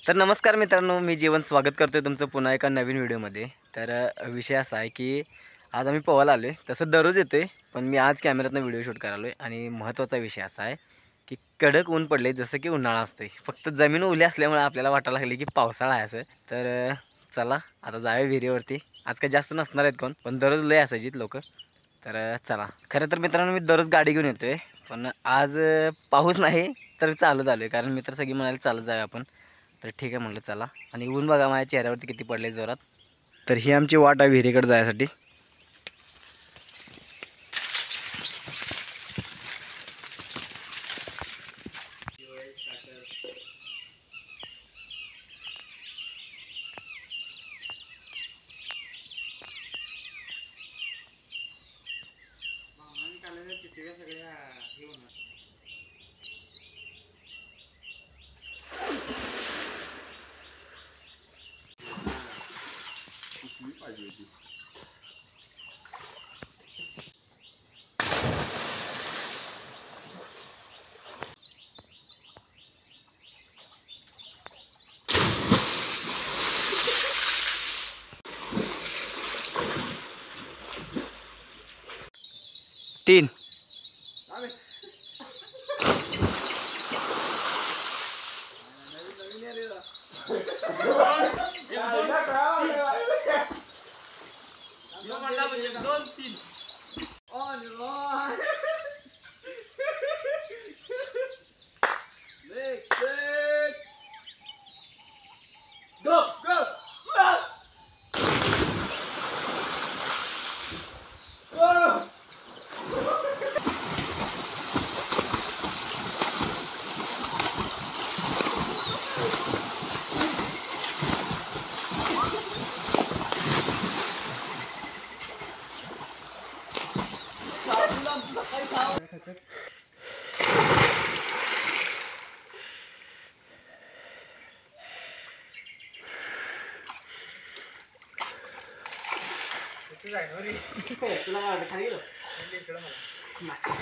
तर नमस्कार मित्रांनो, मी जीवन स्वागत करतो तुमचं पुन्हा एका नवीन व्हिडिओमध्ये। तर विषय असा आहे की आज आम्ही पोहायला आलो आहे। तसं दररोज येतोय, पण मी आज कॅमेऱ्यातनं व्हिडिओ शूट करायलो आहे। आणि महत्त्वाचा विषय असा आहे की कडक ऊन पडले, जसं की उन्हाळा असते, फक्त जमीन ओली असल्यामुळे आपल्याला वाटायला लागले की पावसाळा आहे असं। तर चला आता जाऊया विहिरीवरती। आज काय जास्त नसणार आहेत कोण, पण दररोज लय असायची लोक। तर चला, खरं तर मित्रांनो मी दररोज गाडी घेऊन येतोय, पण आज पाऊस नाही तर चालत आलो आहे, कारण मित्र सगळी म्हणाले चालत जाऊया आपण। तर ठीक आहे म्हटलं चला। आणि ऊन बघा माझ्या चेहऱ्यावरती किती पडले जोरात। तर ही आमची वाट आहे विहिरीकडे जायसाठी। तीन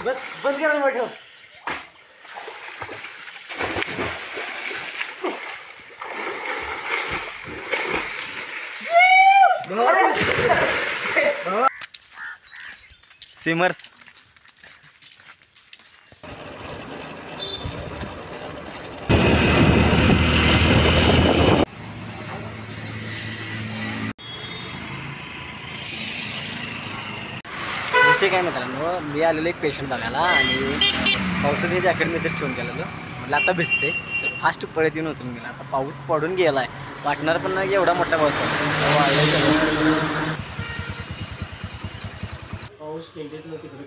बस बंद करा ना ठेव। सिमर्स विषय काय मित्रांनो, मी आलेलो एक पेशंट बघायला आणि पावसाचं जॅकेट मी इथेच ठेवून गेलेलो। म्हटलं आता भिजते, तर फास्ट पळत येऊन उचलून गेला। आता पाऊस पडून गेला आहे, वाटणार पण नाही की एवढा मोठा पाऊस पडतो। पाऊस केंद्रीत तिकडे